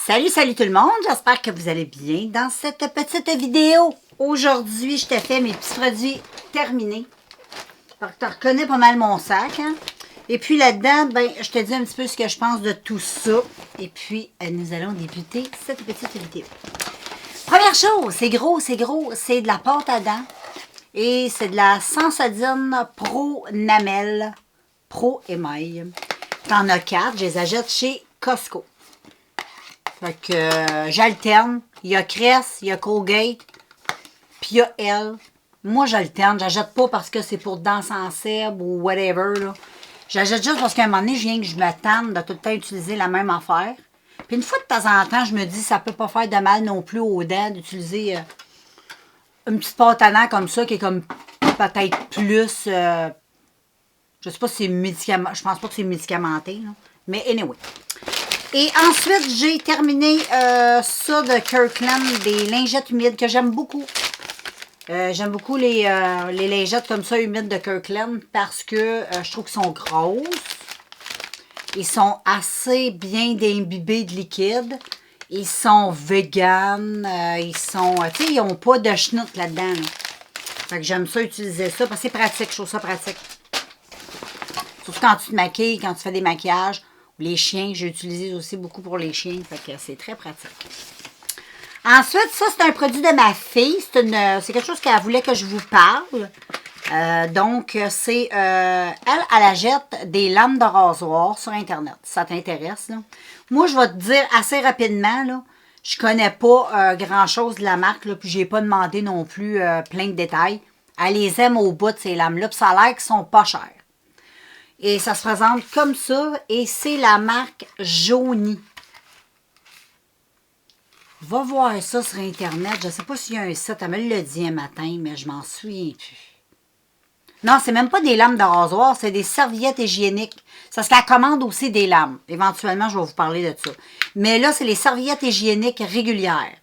Salut, salut tout le monde, j'espère que vous allez bien dans cette petite vidéo. Aujourd'hui, je te fais mes petits produits terminés. Tu reconnais pas mal mon sac. Hein? Et puis là-dedans, ben, je te dis un petit peu ce que je pense de tout ça. Et puis, nous allons débuter cette petite vidéo. Première chose, c'est gros, c'est de la pâte à dents. Et c'est de la Sensodyne Pro Namel Pro Émail. T'en as 4, je les achète chez Costco. Fait que j'alterne. Il y a Crest, il y a Colgate, puis il y a Elle. Moi, j'alterne. J'achète pas parce que c'est pour dents sensibles ou whatever. J'achète juste parce qu'à un moment donné, je viens que je me tente de tout le temps utiliser la même affaire. Puis une fois de temps en temps, je me dis ça peut pas faire de mal non plus aux dents d'utiliser une petite pâte à dents comme ça qui est comme peut-être plus... je sais pas si c'est médicament. Je pense pas que c'est médicamenté. Là. Mais anyway. Et ensuite, j'ai terminé ça de Kirkland, des lingettes humides que j'aime beaucoup. J'aime beaucoup les lingettes comme ça humides de Kirkland parce que je trouve qu'ils sont grosses. Ils sont assez bien imbibés de liquide. Ils sont vegan. Ils sont, tu sais, ils n'ont pas de schnout là-dedans. Là. Fait que j'aime ça utiliser ça parce que c'est pratique. Je trouve ça pratique. Surtout quand tu te maquilles, quand tu fais des maquillages. Les chiens, j'ai utilisé aussi beaucoup pour les chiens. Fait que c'est très pratique. Ensuite, ça, c'est un produit de ma fille. C'est quelque chose qu'elle voulait que je vous parle. Donc, c'est... elle achète des lames de rasoir sur Internet. Si ça t'intéresse, là. Moi, je vais te dire assez rapidement, là. Je connais pas grand-chose de la marque, là. Puis, j'ai pas demandé non plus plein de détails. Elle les aime au bout de ces lames-là. Puis, ça a l'air qu'ils sont pas chers. Et ça se présente comme ça. Et c'est la marque Joni. Va voir ça sur Internet. Je ne sais pas s'il y a un site. Elle me l'a dit un matin, mais je m'en souviens plus. Non, c'est même pas des lames de rasoir. C'est des serviettes hygiéniques. Ça se la commande aussi des lames. Éventuellement, je vais vous parler de ça. Mais là, c'est les serviettes hygiéniques régulières.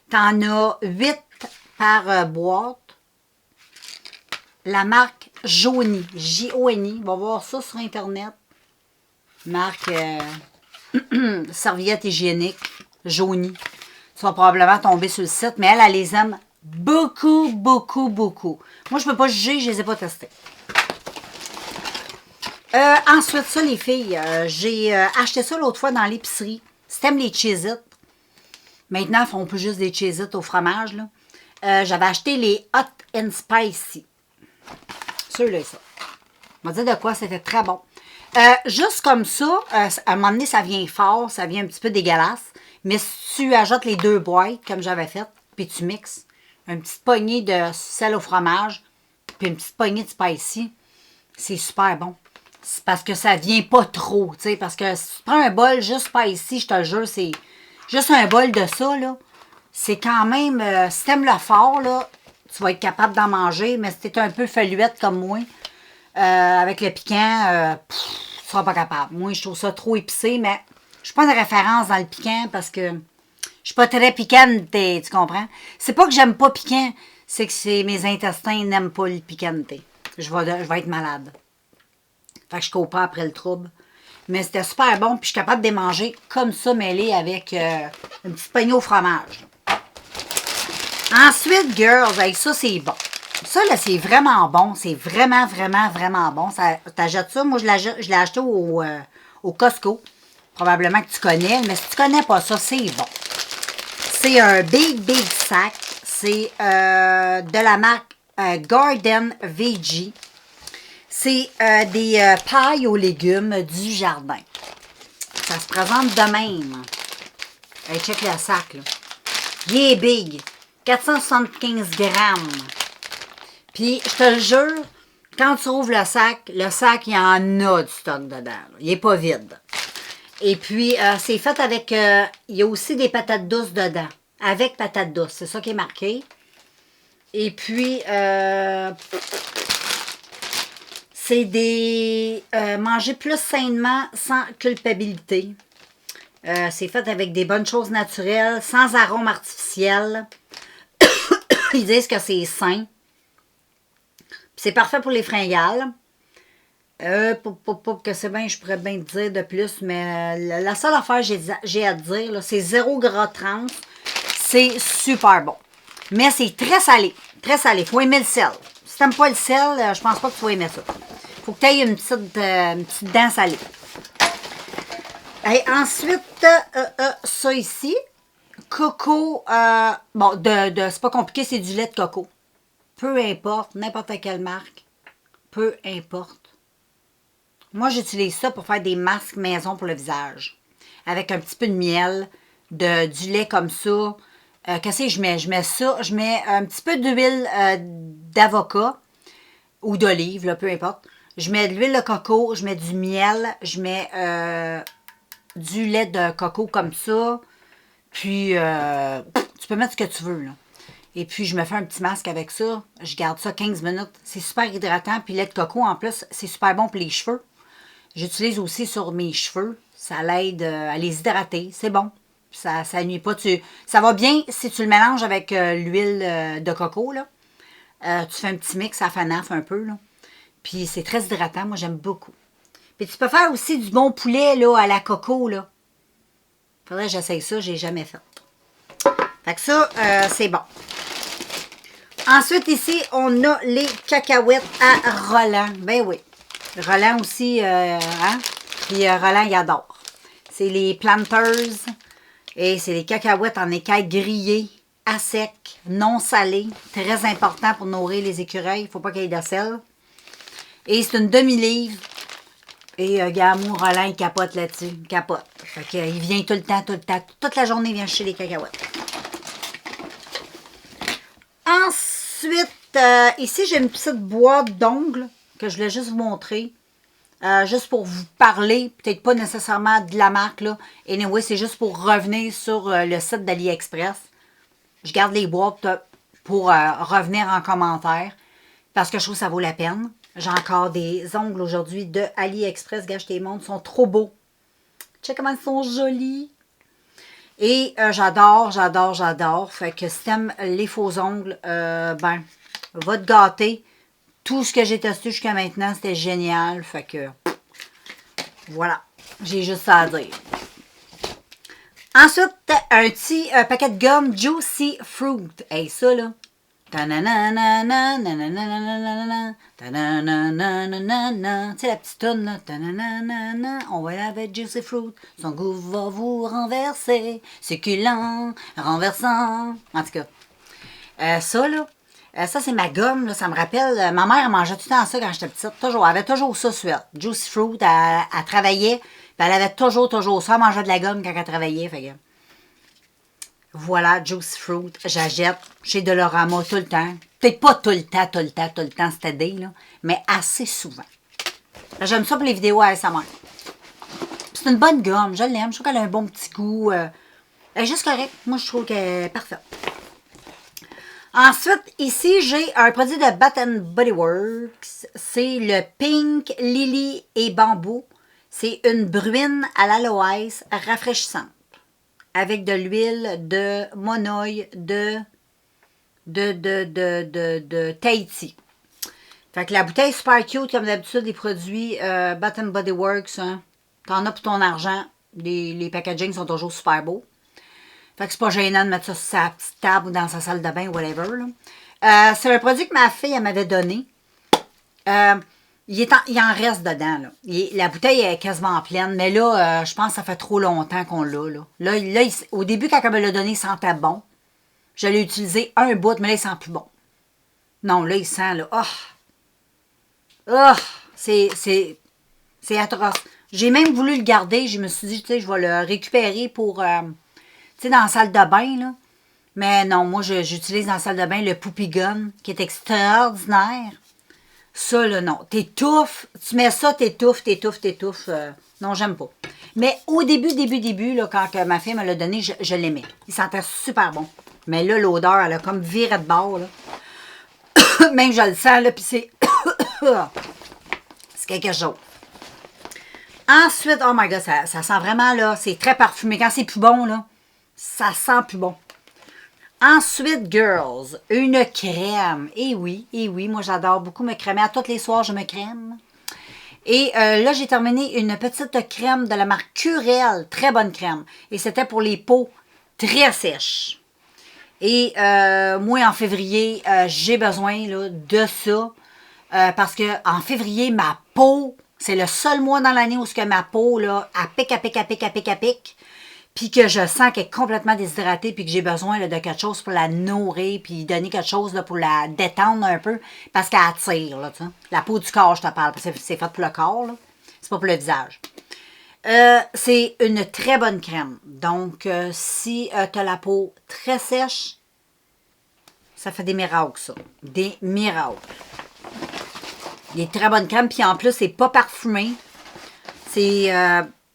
T'en as 8 par boîte. La marque Joni, J-O-N-I, va voir ça sur Internet. Marque serviette hygiénique, Joni. Tu vas probablement tomber sur le site, mais elle les aime beaucoup, beaucoup, beaucoup. Moi, je ne peux pas juger, je ne les ai pas testées. Ensuite, ça, les filles, j'ai acheté ça l'autre fois dans l'épicerie. Si t'aimes les Cheez-It, maintenant, ils font plus juste des Cheez-It au fromage. J'avais acheté les Hot and Spicy. Ceux-là, ça. On va dire de quoi, c'était très bon. Juste comme ça, à un moment donné, ça vient fort, ça vient un petit peu dégueulasse. Mais si tu ajoutes les 2 boîtes, comme j'avais fait, puis tu mixes une petite poignée de sel au fromage, puis une petite poignée de spicy, c'est super bon. C'est parce que ça vient pas trop, tu sais, parce que si tu prends un bol juste spicy, je te le jure, c'est juste un bol de ça, là. C'est quand même, si t'aimes le fort, là, tu vas être capable d'en manger, mais si t'es un peu feluette comme moi, avec le piquant, tu seras pas capable. Moi, je trouve ça trop épicé, mais je suis pas une référence dans le piquant parce que je suis pas très piquante, tu comprends? C'est pas que j'aime pas piquant, c'est que mes intestins n'aiment pas le piquanté. Je vais être malade. Fait que je cours pas après le trouble. Mais c'était super bon, puis je suis capable de les manger comme ça, mêlé avec une petite poignée au fromage. Ensuite, girls, avec ça, c'est bon. Ça, là, c'est vraiment bon. C'est vraiment, vraiment, vraiment bon. T'achètes ça. Moi, je l'ai acheté au Costco. Probablement que tu connais, mais si tu connais pas ça, c'est bon. C'est un big sac. C'est de la marque Garden Veggie. C'est des pailles aux légumes du jardin. Ça se présente de même. Hey, check le sac, là. Il est big. 475 grammes. Puis, je te le jure, quand tu ouvres le sac, il y en a du stock dedans. Là. Il n'est pas vide. Et puis, c'est fait avec... il y a aussi des patates douces dedans. Avec patates douces. C'est ça qui est marqué. Et puis, c'est des... manger plus sainement, sans culpabilité. C'est fait avec des bonnes choses naturelles, sans arômes artificiels. Ils disent que c'est sain. C'est parfait pour les fringales. Que c'est bien, je pourrais bien te dire de plus, mais la seule affaire que j'ai à te dire, c'est 0 gras trans. C'est super bon. Mais c'est très salé. Très salé. Faut aimer le sel. Si t'aimes pas le sel, je pense pas que tu vas aimer ça. Faut que tu aies une petite dent salée. Et ensuite, ça ici, coco, bon, c'est pas compliqué, c'est du lait de coco. Peu importe, n'importe quelle marque, peu importe. Moi, j'utilise ça pour faire des masques maison pour le visage. Avec un petit peu de miel, du lait comme ça. Qu'est-ce que je mets? Je mets ça, je mets un petit peu d'huile d'avocat ou d'olive, là, peu importe. Je mets de l'huile de coco, je mets du miel, je mets du lait de coco comme ça. Puis, tu peux mettre ce que tu veux, là. Et puis, je me fais un petit masque avec ça. Je garde ça 15 minutes. C'est super hydratant. Puis, lait de coco, en plus, c'est super bon pour les cheveux. J'utilise aussi sur mes cheveux. Ça l'aide à les hydrater. C'est bon. Ça nuit pas. Ça va bien si tu le mélanges avec l'huile de coco, là. Tu fais un petit mix à fanaf un peu, là. Puis, c'est très hydratant. Moi, j'aime beaucoup. Puis, tu peux faire aussi du bon poulet, là, à la coco, là. Faudrait que j'essaye ça. J'ai jamais fait. Fait que ça, c'est bon. Ensuite, ici, on a les cacahuètes à Roland. Ben oui. Roland aussi, hein? Puis Roland, il adore. C'est les Planters. Et c'est les cacahuètes en écailles grillées, à sec, non salées. Très important pour nourrir les écureuils. Il ne faut pas qu'il y ait de sel. Et c'est une demi-livre. Et Gamou, Roland, il capote là-dessus. Il capote. Fait qu'il vient tout le temps. Toute la journée, il vient chercher les cacahuètes. Ensuite, ici, j'ai une petite boîte d'ongles que je voulais juste vous montrer. Juste pour vous parler, peut-être pas nécessairement de la marque, là. Anyway, c'est juste pour revenir sur le site d'AliExpress. Je garde les boîtes pour revenir en commentaire parce que je trouve que ça vaut la peine. J'ai encore des ongles aujourd'hui de AliExpress. Gars, je te les montre, ils sont trop beaux. Check comment ils sont jolis. Et j'adore. Fait que si t'aimes les faux ongles, ben, va te gâter. Tout ce que j'ai testé jusqu'à maintenant, c'était génial. Fait que, voilà. J'ai juste ça à dire. Ensuite, un petit paquet de gomme Juicy Fruit. Hey, ça, là. Tu sais, la petite toune, là. On va avec Juicy Fruit. Son goût va vous renverser. Succulent, renversant. En tout cas, ça, là. Ça, c'est ma gomme, là. Ça me rappelle. Ma mère mangeait tout le temps ça quand j'étais petite. Toujours. Elle avait toujours ça, suite. Juicy Fruit, elle travaillait. Puis elle avait toujours ça. Elle mangeait de la gomme quand elle travaillait. Fait que. Voilà, Juicy Fruit, j'achète chez Dolorama tout le temps. Peut-être pas tout le temps, cette idée, là, mais assez souvent. J'aime ça pour les vidéos ASMR. C'est une bonne gomme, je l'aime. Je trouve qu'elle a un bon petit goût. Elle est juste correcte. Moi, je trouve qu'elle est parfaite. Ensuite, ici, j'ai un produit de Bath Body Works. C'est le Pink Lily et Bambou. C'est une bruine à l'aloès rafraîchissante. Avec de l'huile de monoï de Tahiti. Fait que la bouteille est super cute, comme d'habitude, les produits Bath Body Works. Hein. T'en as pour ton argent. Les packagings sont toujours super beaux. Fait que c'est pas gênant de mettre ça sur sa petite table ou dans sa salle de bain, whatever. C'est un produit que ma fille elle m'avait donné. Il en reste dedans. Là. La bouteille est quasiment pleine, mais là, je pense que ça fait trop longtemps qu'on l'a. Là, au début, quand elle me l'a donné, il sentait bon. Je l'ai utilisé un bout, mais là, il sent plus bon. Non, là, il sent, là, c'est atroce. J'ai même voulu le garder. Je me suis dit, tu sais, je vais le récupérer pour, tu sais, dans la salle de bain, là. Mais non, moi, j'utilise dans la salle de bain le Poopy Gun, qui est extraordinaire. Ça, là, non. T'étouffes. Tu mets ça, t'étouffes. Non, j'aime pas. Mais au début, là, quand ma fille me l'a donné, je l'aimais. Il sentait super bon. Mais là, l'odeur, elle a comme viré de bord, là. Même je le sens, là, puis c'est... c'est quelque chose. Ensuite, oh my God, ça sent vraiment, là, c'est très parfumé. Quand c'est plus bon, là, ça sent plus bon. Ensuite, girls, une crème. Eh oui, moi j'adore beaucoup me crémer. À tous les soirs, je me crème. Et là, j'ai terminé une petite crème de la marque Curel. Très bonne crème. Et c'était pour les peaux très sèches. Et moi, en février, j'ai besoin là, de ça. Parce que en février, ma peau, c'est le seul mois dans l'année où ma peau, là, elle pique, elle pique, elle pique, elle pique, elle pique. Puis que je sens qu'elle est complètement déshydratée, puis que j'ai besoin là, de quelque chose pour la nourrir, puis donner quelque chose là, pour la détendre un peu, parce qu'elle attire, là, tu sais. La peau du corps, je te parle, parce que c'est fait pour le corps, là. C'est pas pour le visage. C'est une très bonne crème. Donc, si tu as la peau très sèche, ça fait des miracles, ça. Des miracles. Il est très bonne crème, puis en plus, c'est pas parfumé. C'est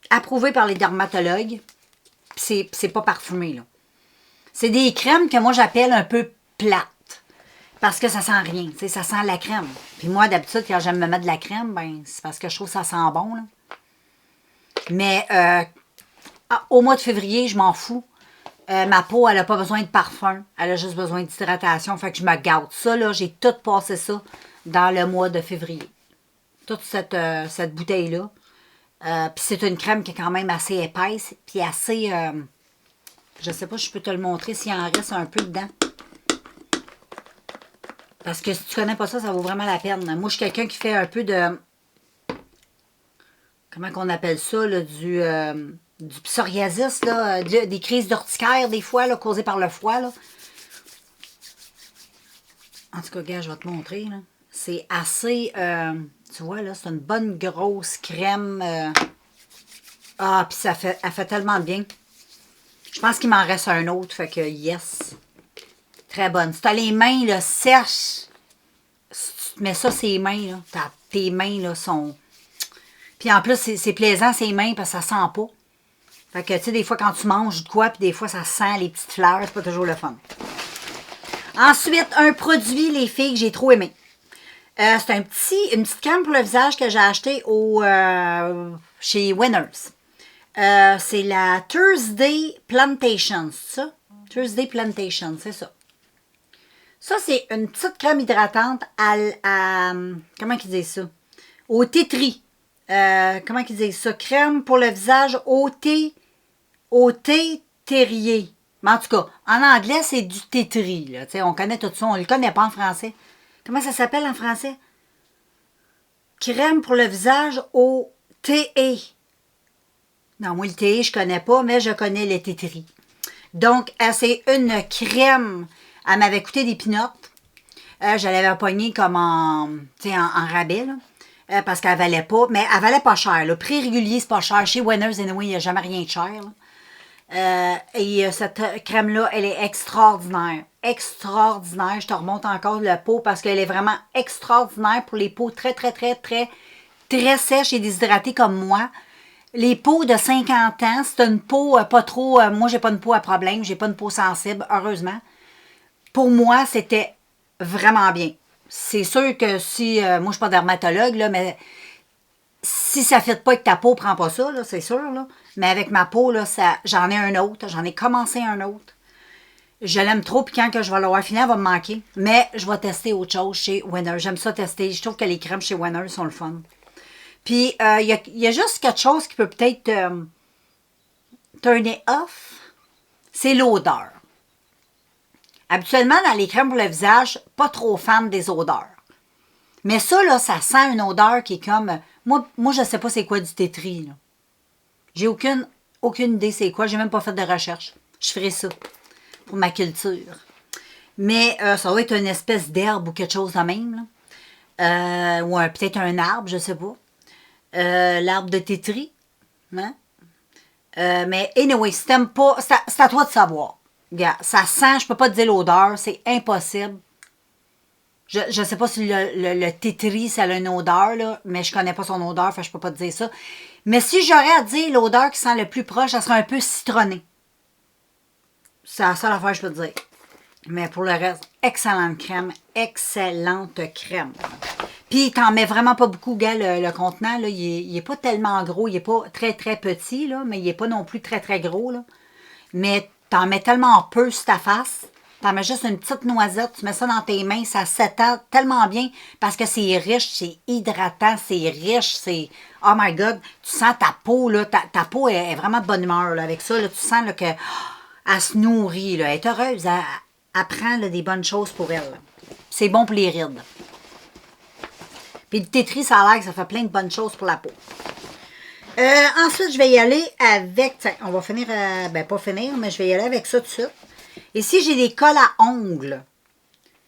approuvé par les dermatologues. Puis c'est pas parfumé, là. C'est des crèmes que moi, j'appelle un peu plates. Parce que ça sent rien, tu sais, ça sent la crème. Puis moi, d'habitude, quand j'aime me mettre de la crème, ben c'est parce que je trouve que ça sent bon, là. Mais au mois de février, je m'en fous. Ma peau, elle n'a pas besoin de parfum. Elle a juste besoin d'hydratation. Fait que je me gâte. Ça, là, j'ai tout passé ça dans le mois de février. Toute cette bouteille-là. Puis c'est une crème qui est quand même assez épaisse. Puis assez... je sais pas si je peux te le montrer s'il en reste un peu dedans. Parce que si tu connais pas ça, ça vaut vraiment la peine. Moi, je suis quelqu'un qui fait un peu de... Comment qu'on appelle ça, là, du psoriasis, là, des crises d'urticaire, des fois, là, causées par le foie, là. En tout cas, gars, je vais te montrer, là. C'est assez, tu vois, là, c'est une bonne grosse crème. Ah, puis elle fait tellement bien. Je pense qu'il m'en reste un autre, fait que yes. Très bonne. Si tu as les mains, là, sèches, si tu te mets ça sur les mains, là, tes mains, là, sont... Puis en plus, c'est plaisant, ces mains, parce que ça sent pas. Fait que, tu sais, des fois, quand tu manges de quoi, puis des fois, ça sent les petites fleurs, c'est pas toujours le fun. Ensuite, un produit, les filles, que j'ai trop aimé. C'est une petite crème pour le visage que j'ai acheté chez Winners. C'est la Thursday Plantation, c'est ça? Thursday Plantation, c'est ça. Ça, c'est une petite crème hydratante à comment ils disent ça? Au thé-tri. Comment ils disent ça? Crème pour le visage au thé terrier. Mais en tout cas, en anglais, c'est du thé-tri. Là. On connaît tout ça. On ne le connaît pas en français. Comment ça s'appelle en français? Crème pour le visage au thé. Non, moi, le thé, je ne connais pas, mais je connais le thé-tri. Donc, c'est une crème. Elle m'avait coûté des pinottes. Je l'avais pognée comme en rabais, là. Parce qu'elle valait pas, mais elle valait pas cher. Le prix régulier, c'est pas cher. Chez Winners, anyway, il n'y a jamais rien de cher. Et cette crème-là, elle est extraordinaire. Extraordinaire. Je te remonte encore le pot parce qu'elle est vraiment extraordinaire pour les peaux très, très, très, très, très sèches et déshydratées comme moi. Les peaux de 50 ans, c'est une peau pas trop... moi, j'ai pas une peau à problème. J'ai pas une peau sensible, heureusement. Pour moi, c'était vraiment bien. C'est sûr que si... moi, je suis pas dermatologue, là, mais si ça ne fit pas avec ta peau, prends pas ça, c'est sûr. Là. Mais avec ma peau, là, j'en ai un autre. J'en ai commencé un autre. Je l'aime trop, puis quand que je vais l'avoir fini, elle va me manquer. Mais je vais tester autre chose chez Winners. J'aime ça tester. Je trouve que les crèmes chez Winners sont le fun. Puis, il y a juste quelque chose qui peut peut-être turner off. C'est l'odeur. Habituellement, dans les crèmes pour le visage, pas trop fan des odeurs. Mais ça, là, ça sent une odeur qui est comme... Moi je ne sais pas c'est quoi du tétri. J'ai aucune idée c'est quoi. J'ai même pas fait de recherche. Je ferai ça pour ma culture. Mais ça va être une espèce d'herbe ou quelque chose de même. Là. Ou peut-être un arbre, je ne sais pas. L'arbre de tétri. Hein? Mais anyway, si t'aimes pas, c'est à toi de savoir. Regarde, ça sent, je peux pas te dire l'odeur, c'est impossible. Je ne sais pas si le tétri, ça a une odeur, là, mais je connais pas son odeur, fait que je peux pas te dire ça. Mais si j'aurais à dire l'odeur qui sent le plus proche, ça serait un peu citronné. C'est la seule affaire que je peux te dire. Mais pour le reste, excellente crème. Excellente crème. Puis, t'en mets vraiment pas beaucoup, gars, le contenant. Là, il est pas tellement gros. Il est pas très, très petit, là, mais il est pas non plus très, très gros. Là. Mais t'en mets tellement peu sur ta face Tu en mets juste une petite noisette, tu mets ça dans tes mains, ça s'étend tellement bien parce que c'est riche, c'est hydratant, c'est riche, c'est... Oh my God, tu sens ta peau, là, ta peau est vraiment de bonne humeur là, avec ça. Là, tu sens là, que elle se nourrit, là, elle est heureuse, elle prend là, des bonnes choses pour elle. C'est bon pour les rides. Puis le tétri, ça a l'air que ça fait plein de bonnes choses pour la peau. Ensuite, je vais y aller avec... Tiens, on va finir... ben, pas finir, mais je vais y aller avec ça tout de suite. Ici, j'ai des colles à ongles.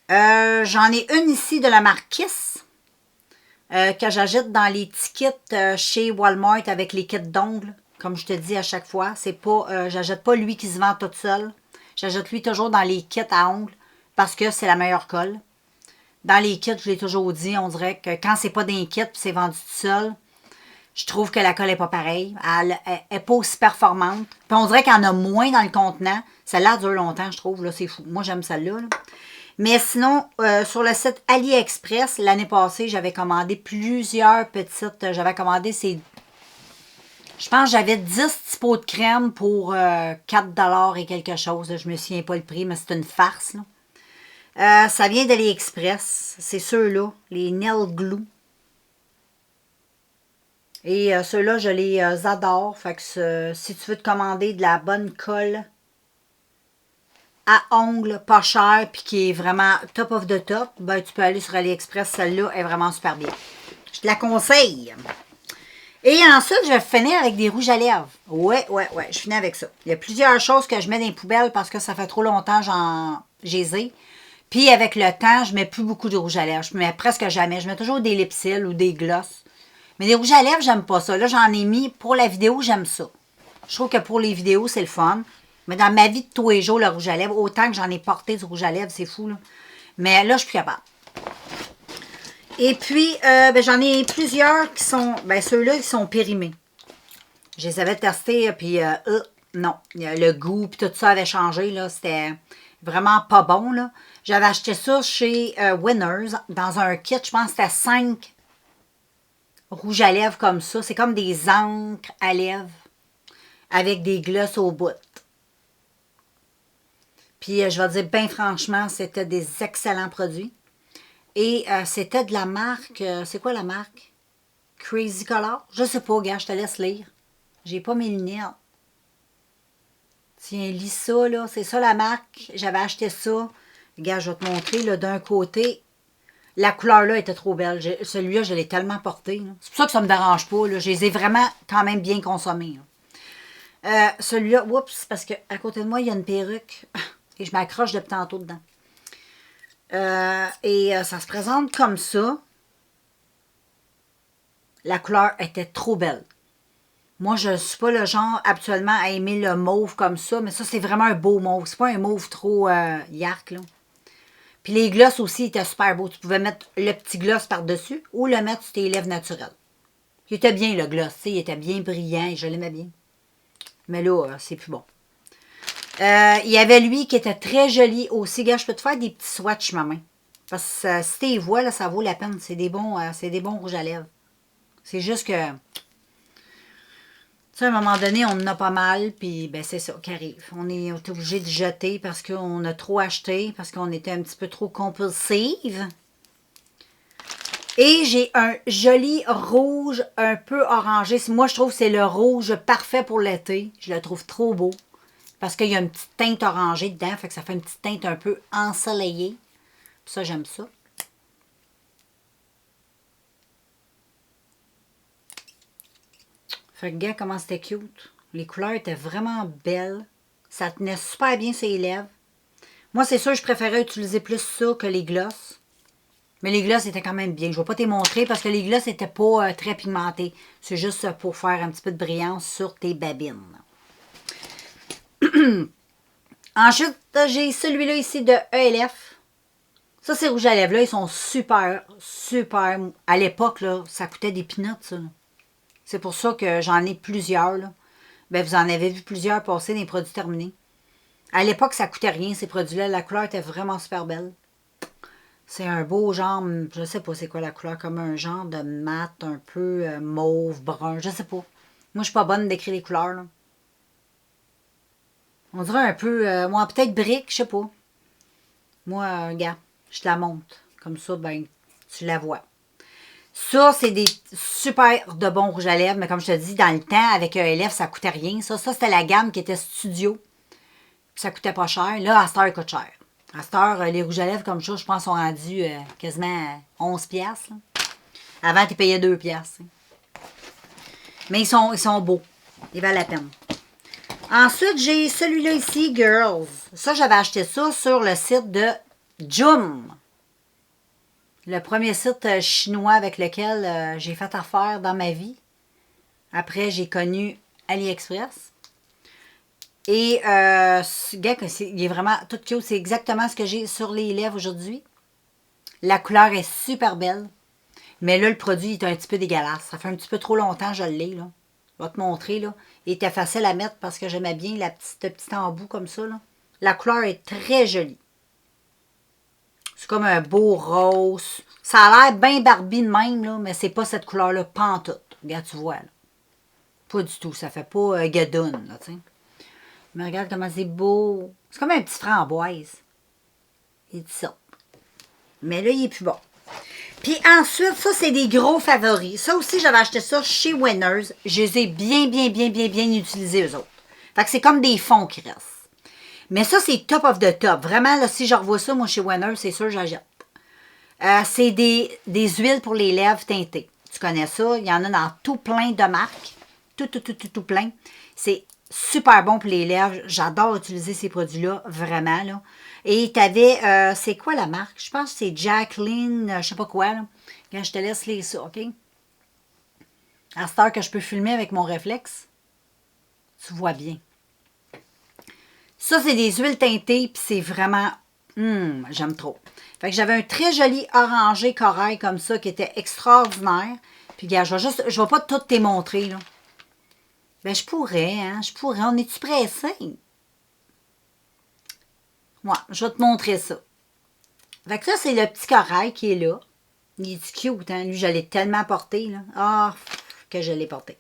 J'en ai une ici de la marque Kiss. Que j'achète dans les petits kits chez Walmart avec les kits d'ongles. Comme je te dis à chaque fois. C'est pas... j'achète pas lui qui se vend tout seul. J'achète lui toujours dans les kits à ongles. Parce que c'est la meilleure colle. Dans les kits, je l'ai toujours dit, on dirait que quand c'est pas d'un kit et c'est vendu tout seul, je trouve que la colle n'est pas pareille. Elle n'est pas aussi performante. Puis on dirait qu'il y en a moins dans le contenant. Celle-là dure longtemps, je trouve. Là, c'est fou. Moi, j'aime celle-là. Là. Mais sinon, sur le site AliExpress, l'année passée, j'avais commandé plusieurs petites... J'avais commandé ces... Je pense que j'avais 10 petits pots de crème pour 4 $ et quelque chose. Là. Je me souviens pas le prix, mais c'est une farce. Là. Ça vient d'AliExpress. C'est ceux-là, les Nail Glue. Et ceux-là, je les adore. Fait que si tu veux te commander de la bonne colle à ongles, pas cher, puis qui est vraiment top of the top, ben tu peux aller sur AliExpress. Celle-là est vraiment super bien. Je te la conseille. Et ensuite, je vais finir avec des rouges à lèvres. Ouais, je finis avec ça. Il y a plusieurs choses que je mets dans les poubelles parce que ça fait trop longtemps que j'ai ai. Puis avec le temps, je mets plus beaucoup de rouge à lèvres. Je mets presque jamais. Je mets toujours des lipsils ou des glosses. Mais les rouges à lèvres, j'aime pas ça. Là, j'en ai mis pour la vidéo, j'aime ça. Je trouve que pour les vidéos, c'est le fun. Mais dans ma vie de tous les jours, le rouge à lèvres, autant que j'en ai porté du rouge à lèvres, c'est fou. Là. Mais là, je suis plus capable. Et puis, ben, j'en ai plusieurs qui sont... Ben, ceux-là, ils sont périmés. Je les avais testés, puis non. Le goût, puis tout ça avait changé. Là. C'était vraiment pas bon. Là. J'avais acheté ça chez Winners, dans un kit. Je pense que c'était 5 rouges à lèvres comme ça. C'est comme des encres à lèvres avec des glosses au bout. Puis, je vais dire, bien franchement, c'était des excellents produits. Et c'était de la marque, c'est quoi la marque? Crazy Color? Je sais pas, gars, je te laisse lire. J'ai pas mes lunettes. Tiens, lis ça, là. C'est ça la marque. J'avais acheté ça. Regarde, je vais te montrer, là, d'un côté. La couleur, là, était trop belle. Celui-là, je l'ai tellement porté. C'est pour ça que ça me dérange pas, là. Je les ai vraiment, quand même, bien consommés. Celui-là, oups, parce qu'à côté de moi, il y a une perruque. Et je m'accroche depuis tantôt dedans. Ça se présente comme ça. La couleur était trop belle. Moi, je ne suis pas le genre habituellement à aimer le mauve comme ça, mais ça, c'est vraiment un beau mauve. C'est pas un mauve trop yark, là. Puis les glosses aussi étaient super beaux. Tu pouvais mettre le petit gloss par-dessus ou le mettre sur tes lèvres naturelles. Il était bien, le gloss. Il était bien brillant et je l'aimais bien. Mais là, c'est plus bon. Il y avait lui qui était très joli aussi. Gars, je peux te faire des petits swatchs, ma main. Parce que si tu les vois, là, ça vaut la peine. C'est des bons rouges à lèvres. C'est juste que, tu sais, à un moment donné, on en a pas mal, puis ben c'est ça qui arrive. On est obligé de jeter parce qu'on a trop acheté, parce qu'on était un petit peu trop compulsive. Et j'ai un joli rouge un peu orangé. Moi, je trouve que c'est le rouge parfait pour l'été. Je le trouve trop beau. Parce qu'il y a une petite teinte orangée dedans, fait que ça fait une petite teinte un peu ensoleillée. Puis ça, j'aime ça. Fait que, regarde comment c'était cute. Les couleurs étaient vraiment belles. Ça tenait super bien ses lèvres. Moi, c'est sûr, je préférais utiliser plus ça que les glosses. Mais les glosses étaient quand même bien. Je ne vais pas te les montrer parce que les glosses n'étaient pas très pigmentés. C'est juste pour faire un petit peu de brillance sur tes babines. Ensuite, j'ai celui-là ici de ELF. Ça, ces rouges à lèvres-là, ils sont super, super... À l'époque, là, ça coûtait des peanuts, ça. C'est pour ça que j'en ai plusieurs, là. Ben, vous en avez vu plusieurs passer dans les produits terminés. À l'époque, ça coûtait rien, ces produits-là. La couleur était vraiment super belle. C'est un beau genre, je sais pas c'est quoi la couleur, comme un genre de mat, un peu mauve, brun, je sais pas. Moi, je suis pas bonne d'écrire les couleurs, là. On dirait un peu, moi, peut-être brique, je sais pas. Moi, regarde, je te la montre. Comme ça, ben, tu la vois. Ça, c'est des super de bons rouges à lèvres, mais comme je te dis, dans le temps, avec un élève, ça coûtait rien. Ça c'était la gamme qui était studio. Puis ça coûtait pas cher. Là, à cette heure, il coûte cher. À cette heure, les rouges à lèvres comme ça, je pense, sont rendus quasiment 11 piastres. Avant, tu payais 2 piastres. Mais ils sont beaux. Ils valent la peine. Ensuite, j'ai celui-là ici, Girls. Ça, j'avais acheté ça sur le site de Joom. Le premier site chinois avec lequel j'ai fait affaire dans ma vie. Après, j'ai connu AliExpress. Et, il est vraiment tout cute. C'est exactement ce que j'ai sur les lèvres aujourd'hui. La couleur est super belle. Mais là, le produit est un petit peu dégueulasse. Ça fait un petit peu trop longtemps que je l'ai, là. Je vais te montrer, là. Il était facile à mettre parce que j'aimais bien la petite embout comme ça, là. La couleur est très jolie. C'est comme un beau rose. Ça a l'air bien Barbie de même, là, mais c'est pas cette couleur-là, pantoute. Regarde, tu vois, là. Pas du tout. Ça fait pas gadoune, là, tu sais. Mais regarde comment c'est beau. C'est comme un petit framboise. Il dit ça. Mais là, il est plus bon. Puis ensuite, ça, c'est des gros favoris. Ça aussi, j'avais acheté ça chez Winners. Je les ai bien utilisés, eux autres. Fait que c'est comme des fonds qui restent. Mais ça, c'est top of the top. Vraiment, là, si je revois ça, moi, chez Winners, c'est sûr, j'achète. C'est des huiles pour les lèvres teintées. Tu connais ça? Il y en a dans tout plein de marques. Tout plein. C'est super bon pour les lèvres. J'adore utiliser ces produits-là, vraiment, là. Et tu avais, c'est quoi la marque? Je pense que c'est Jacqueline, je sais pas quoi, là. Quand je te laisse lire ça, OK? À cette heure que je peux filmer avec mon réflexe, tu vois bien. Ça, c'est des huiles teintées, puis c'est vraiment, j'aime trop. Fait que j'avais un très joli orangé corail comme ça, qui était extraordinaire. Puis, regarde, je vais pas tout te montrer, là. Ben, je pourrais, hein, On est-tu pressé? Ouais, je vais te montrer ça. Fait que ça, c'est le petit corail qui est là. Il est cute, hein? Lui, je l'ai tellement porté, là. Ah, que je l'ai porté.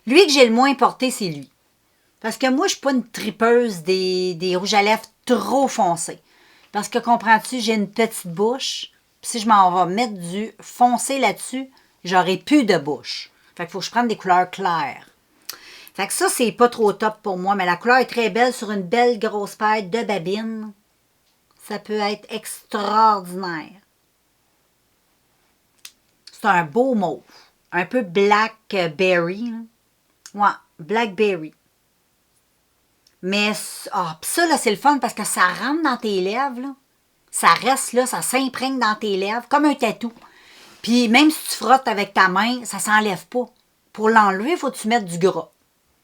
Lui que j'ai le moins porté, c'est lui. Parce que moi, je suis pas une tripeuse des rouges à lèvres trop foncés. Parce que, comprends-tu, j'ai une petite bouche. Puis si je m'en vais mettre du foncé là-dessus, j'aurai plus de bouche. Fait qu'il faut que je prenne des couleurs claires. Fait que ça, c'est pas trop top pour moi. Mais la couleur est très belle sur une belle grosse paire de babines. Ça peut être extraordinaire. C'est un beau mauve. Un peu blackberry. Ouais, blackberry. Mais ça, là, c'est le fun parce que ça rentre dans tes lèvres. Là. Ça reste là, ça s'imprègne dans tes lèvres comme un tatou. Puis même si tu frottes avec ta main, ça s'enlève pas. Pour l'enlever, il faut que tu mettes du gras.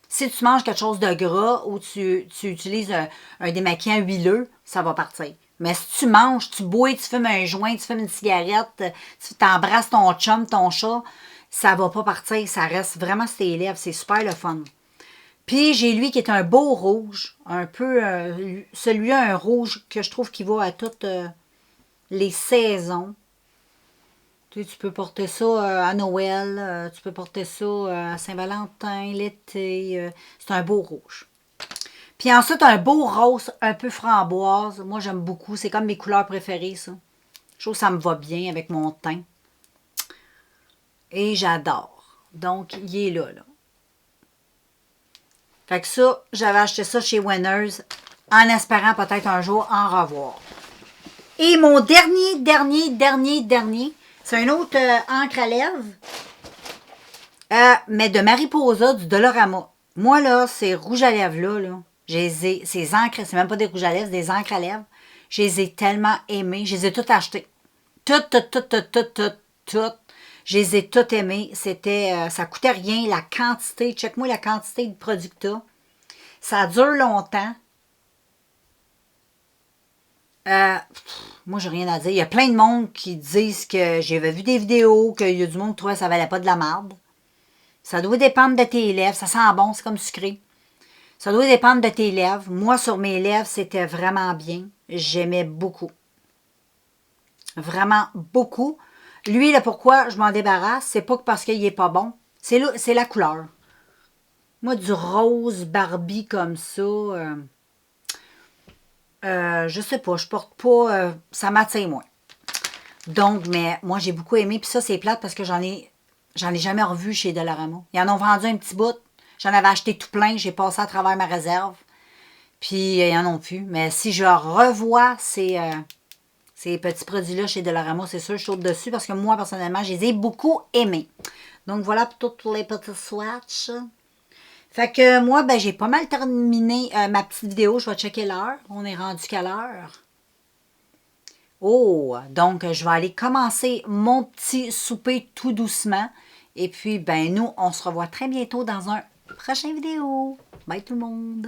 Si tu manges quelque chose de gras ou tu utilises un démaquillant huileux, ça va partir. Mais si tu manges, tu bois, tu fumes un joint, tu fumes une cigarette, tu t'embrasses ton chum, ton chat, ça va pas partir. Ça reste vraiment sur tes lèvres. C'est super le fun. Puis j'ai lui qui est un beau rouge, un peu, celui-là, un rouge que je trouve qui va à toutes les saisons. Tu peux porter ça à Noël, tu peux porter ça à Saint-Valentin, l'été. C'est un beau rouge. Puis ensuite, un beau rose, un peu framboise. Moi, j'aime beaucoup. C'est comme mes couleurs préférées, ça. Je trouve que ça me va bien avec mon teint. Et j'adore. Donc, il est là. Fait que ça, j'avais acheté ça chez Winners en espérant peut-être un jour en revoir. Et mon dernier, c'est un autre encre à lèvres, mais de Mariposa, du Dolorama. Moi, là, ces rouges à lèvres-là, ces encres, c'est même pas des rouges à lèvres, c'est des encres à lèvres. Je les ai tellement aimés. Je les ai toutes achetées. Toutes. Je les ai toutes aimées. C'était, ça coûtait rien. La quantité, check-moi la quantité de produits que t'as. Ça dure longtemps. Moi, j'ai rien à dire. Il y a plein de monde qui disent que j'avais vu des vidéos, qu'il y a du monde qui trouvait que ça valait pas de la marde. Ça doit dépendre de tes lèvres. Ça sent bon, c'est comme sucré. Ça doit dépendre de tes lèvres. Moi, sur mes lèvres, c'était vraiment bien. J'aimais beaucoup. Vraiment beaucoup. Lui, là, pourquoi je m'en débarrasse, c'est pas que parce qu'il est pas bon. C'est la couleur. Moi, du rose Barbie comme ça, je sais pas, je porte pas, ça m'attire moins. Donc, mais moi, j'ai beaucoup aimé. Puis ça, c'est plate parce que j'en ai jamais revu chez Dollarama. Ils en ont vendu un petit bout. J'en avais acheté tout plein. J'ai passé à travers ma réserve. Puis, ils en ont plus. Mais si je revois ces petits produits-là chez Dollarama, c'est sûr, je saute dessus parce que moi, personnellement, je les ai beaucoup aimés. Donc, voilà pour tous les petits swatchs. Fait que moi, ben, j'ai pas mal terminé ma petite vidéo. Je vais checker l'heure. On est rendu quelle heure? Oh, donc je vais aller commencer mon petit souper tout doucement. Et puis, ben nous, on se revoit très bientôt dans un prochain vidéo. Bye tout le monde!